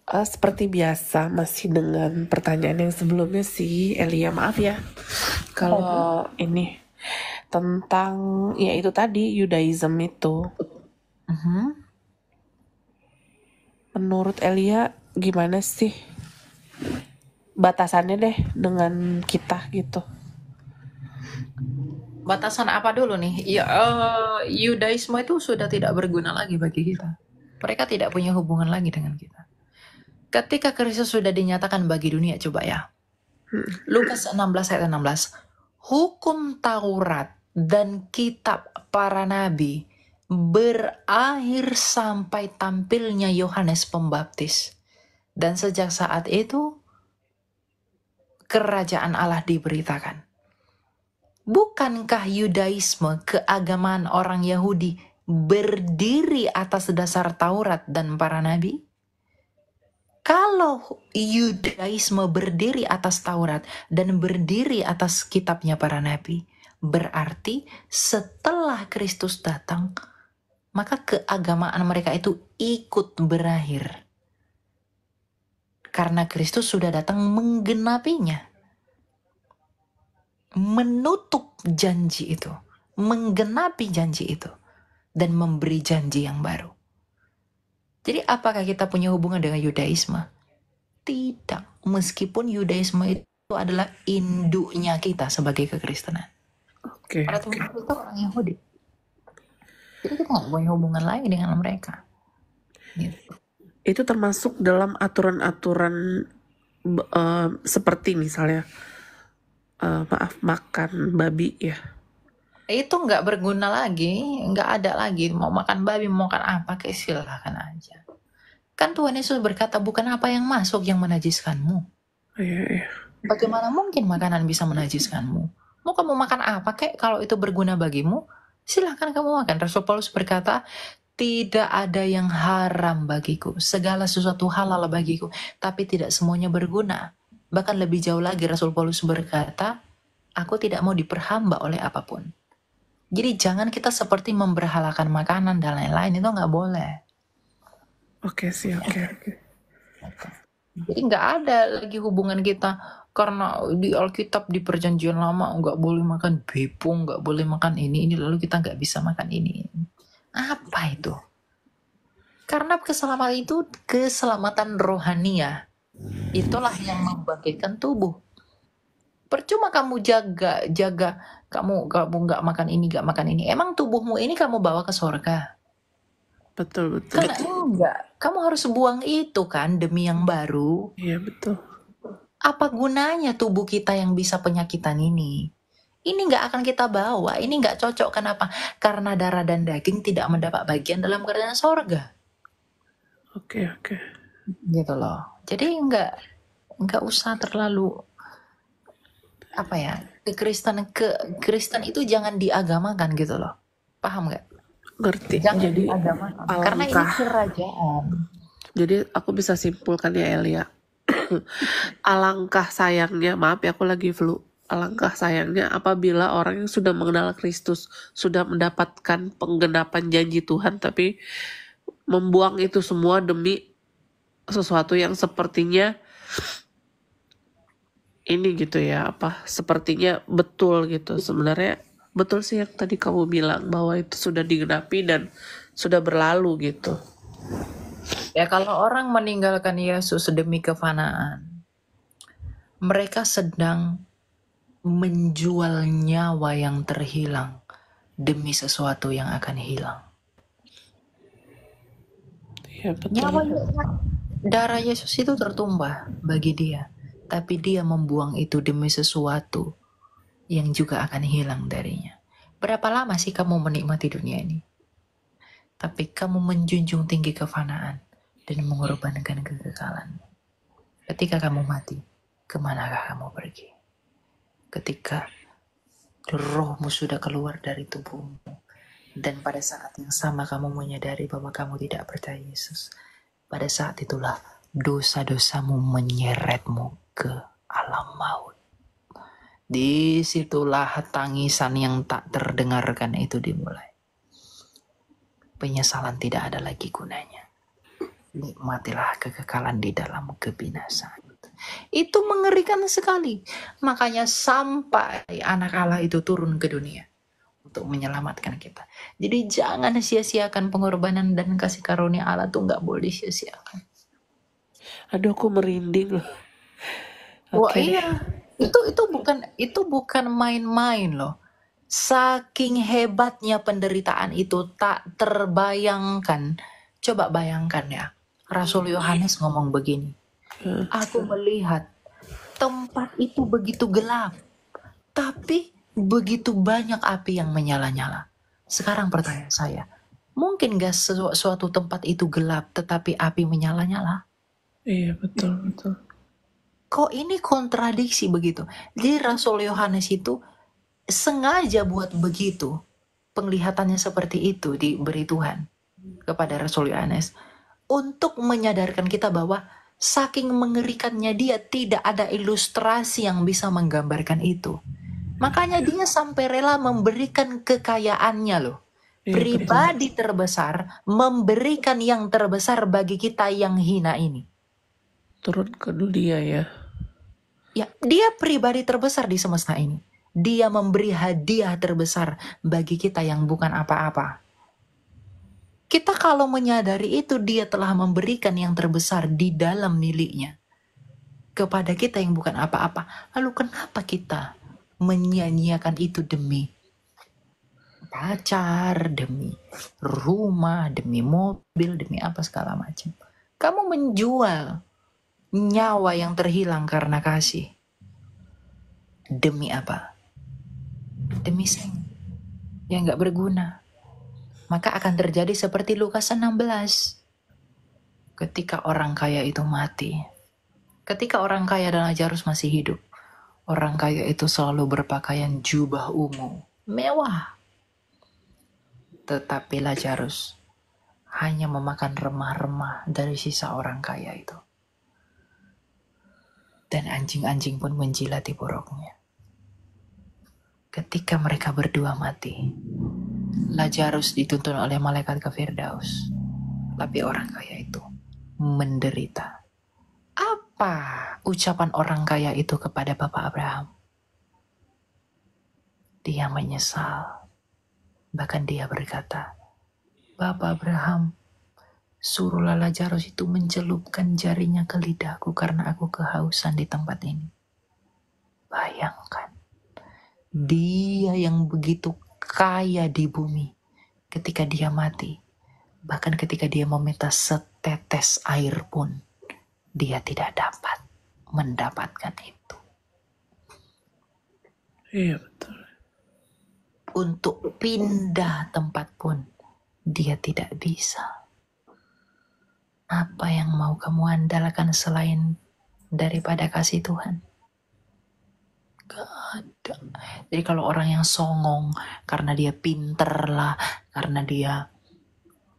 Seperti biasa masih dengan pertanyaan yang sebelumnya sih, Elia, maaf ya. Kalau ini tentang ya itu tadi Judaism itu. Menurut Elia gimana sih batasannya deh dengan kita gitu? Batasan apa dulu nih? Ya, Yudaisme itu sudah tidak berguna lagi bagi kita. Mereka tidak punya hubungan lagi dengan kita. Ketika Kristus sudah dinyatakan bagi dunia, coba ya. Lukas 16 ayat 16. Hukum Taurat dan kitab para nabi berakhir sampai tampilnya Yohanes Pembaptis. Dan sejak saat itu, kerajaan Allah diberitakan. Bukankah Yudaisme, keagamaan orang Yahudi, berdiri atas dasar Taurat dan para nabi? Kalau Yudaisme berdiri atas Taurat dan berdiri atas kitabnya para nabi, berarti setelah Kristus datang, maka keagamaan mereka itu ikut berakhir. Karena Kristus sudah datang menggenapinya. Menutup janji itu, menggenapi janji itu, dan memberi janji yang baru. Jadi apakah kita punya hubungan dengan Yudaisme? Tidak, meskipun Yudaisme itu adalah induknya kita sebagai kekristenan. Oke. Para Tuhan itu orang Yahudi. Jadi kita nggak punya hubungan lagi dengan mereka. Gitu. Itu termasuk dalam aturan-aturan seperti misalnya makan babi ya. Itu nggak berguna lagi, nggak ada lagi. Mau makan babi, mau makan apa, kayak silahkan aja. Kan Tuhan Yesus berkata, bukan apa yang masuk yang menajiskanmu. Iya. Bagaimana mungkin makanan bisa menajiskanmu? Mau kamu makan apa kek, kalau itu berguna bagimu, silahkan kamu makan. Rasul Paulus berkata, tidak ada yang haram bagiku, segala sesuatu halal bagiku, tapi tidak semuanya berguna. Bahkan lebih jauh lagi Rasul Paulus berkata, aku tidak mau diperhamba oleh apapun. Jadi jangan kita seperti memberhalakan makanan dan lain-lain, itu nggak boleh. Oke. Jadi nggak ada lagi hubungan kita, karena di Alkitab di Perjanjian Lama nggak boleh makan bepung, nggak boleh makan ini, lalu kita nggak bisa makan ini. Apa itu? Karena keselamatan itu keselamatan rohania. Itulah yang membangkitkan tubuh. Percuma kamu jaga kamu nggak makan ini. Emang tubuhmu ini kamu bawa ke surga? Betul. Karena enggak, kamu harus buang itu kan demi yang baru. Iya, betul. Apa gunanya tubuh kita yang bisa penyakitan ini? Ini nggak akan kita bawa, ini nggak cocok. Kenapa? Karena darah dan daging tidak mendapat bagian dalam kerajaan sorga. Oke. Gitu loh. Jadi nggak usah terlalu apa ya, Kristen itu jangan diagamakan gitu loh. Paham nggak? Ngerti. Jangan Jadi diagamakan. Karena ini kerajaan. Jadi aku bisa simpulkan ya Elia. Alangkah sayangnya, maaf ya aku lagi flu. Alangkah sayangnya apabila orang yang sudah mengenal Kristus, sudah mendapatkan penggenapan janji Tuhan, tapi membuang itu semua demi sesuatu yang sepertinya ini gitu ya, sepertinya betul gitu. Sebenarnya betul sih yang tadi kamu bilang, bahwa itu sudah digenapi dan sudah berlalu gitu. Ya kalau orang meninggalkan Yesus demi kefanaan, mereka sedang menjual nyawa yang terhilang demi sesuatu yang akan hilang. Ya, betul. Nyawa darah Yesus itu tertumpah bagi dia, tapi dia membuang itu demi sesuatu yang juga akan hilang darinya. Berapa lama sih kamu menikmati dunia ini? Tapi kamu menjunjung tinggi kefanaan dan mengorbankan kekekalan. Ketika kamu mati, kemanakah kamu pergi? Ketika rohmu sudah keluar dari tubuhmu, dan pada saat yang sama kamu menyadari bahwa kamu tidak percaya Yesus, pada saat itulah dosa-dosamu menyeretmu ke alam maut. Disitulah tangisan yang tak terdengarkan itu dimulai. Penyesalan tidak ada lagi gunanya. nikmatilah kekekalan di dalam kebinasaan. Itu mengerikan sekali. Makanya sampai anak Allah itu turun ke dunia untuk menyelamatkan kita. Jadi jangan sia-siakan pengorbanan dan kasih karunia Allah tuh nggak boleh sia-siakan. Aduh, aku merinding loh. Wah Oke deh. iya, itu bukan main-main loh. Saking hebatnya penderitaan itu tak terbayangkan. Coba bayangkan ya, Rasul Yohanes ngomong begini. Aku melihat tempat itu begitu gelap, tapi begitu banyak api yang menyala-nyala. Sekarang pertanyaan saya, mungkin gak suatu tempat itu gelap tetapi api menyala-nyala? Iya, betul. Kok ini kontradiksi begitu? Jadi Rasul Yohanes itu sengaja buat begitu. Penglihatannya seperti itu diberi Tuhan kepada Rasul Yohanes. Untuk menyadarkan kita bahwa saking mengerikannya dia, tidak ada ilustrasi yang bisa menggambarkan itu. Makanya dia sampai rela memberikan kekayaannya loh. Iya, Pribadi terbesar memberikan yang terbesar bagi kita yang hina ini. turun ke dunia ya. Ya, dia pribadi terbesar di semesta ini. Dia memberi hadiah terbesar bagi kita yang bukan apa-apa. Kita kalau menyadari itu, dia telah memberikan yang terbesar di dalam miliknya kepada kita yang bukan apa-apa. Lalu kenapa kita menyia-nyiakan itu demi pacar, demi rumah, demi mobil, demi apa segala macam? Kamu menjual nyawa yang terhilang karena kasih. Demi apa? Demi seng yang gak berguna. Maka akan terjadi seperti Lukas 16. Ketika orang kaya itu mati. Ketika orang kaya dan Lazarus masih hidup. Orang kaya itu selalu berpakaian jubah ungu. Mewah. Tetapi Lazarus hanya memakan remah-remah dari sisa orang kaya itu. Dan anjing-anjing pun menjilati boroknya. Ketika mereka berdua mati, Lazarus dituntun oleh malaikat ke Firdaus. Tapi orang kaya itu menderita. Apa ucapan orang kaya itu kepada Bapak Abraham? Dia menyesal. Bahkan dia berkata, Bapak Abraham, suruhlah Lazarus itu mencelupkan jarinya ke lidahku karena aku kehausan di tempat ini. Bayangkan, dia yang begitu kaya di bumi, ketika dia mati, bahkan ketika dia meminta setetes air pun, dia tidak dapat mendapatkan itu. Iya, betul. Untuk pindah tempat pun, dia tidak bisa. Apa yang mau kamu andalkan selain daripada kasih Tuhan? Gak ada. Jadi kalau orang yang songong karena dia pinter lah, karena dia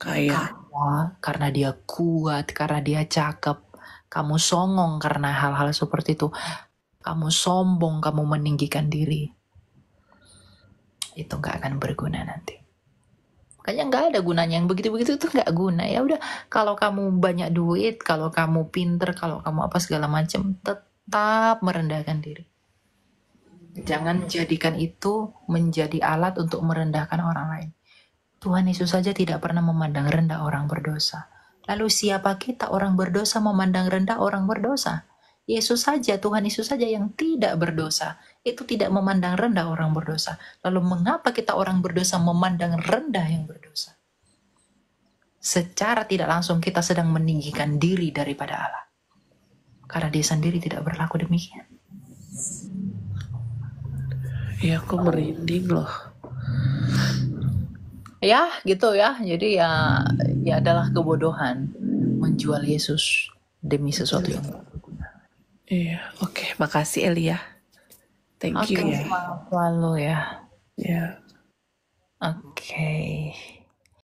Kaya. karena dia kuat, karena dia cakep, kamu songong karena hal-hal seperti itu, kamu sombong, kamu meninggikan diri, itu gak akan berguna nanti. Makanya gak ada gunanya, yang begitu-begitu itu gak guna. Ya udah, kalau kamu banyak duit, kalau kamu pinter, kalau kamu apa segala macam, tetap merendahkan diri. Jangan jadikan itu menjadi alat untuk merendahkan orang lain. Tuhan Yesus saja tidak pernah memandang rendah orang berdosa. Lalu siapa kita orang berdosa memandang rendah orang berdosa? Yesus saja, Tuhan Yesus saja yang tidak berdosa, itu tidak memandang rendah orang berdosa. Lalu mengapa kita orang berdosa memandang rendah yang berdosa? Secara tidak langsung kita sedang meninggikan diri daripada Allah. Karena dia sendiri tidak berlaku demikian. Ya, aku merinding loh. Ya gitu ya, jadi ya adalah kebodohan menjual Yesus demi sesuatu yang berguna. Iya, oke. Makasih Elia. Thank you ya. Semangat selalu ya. Ya. Oke.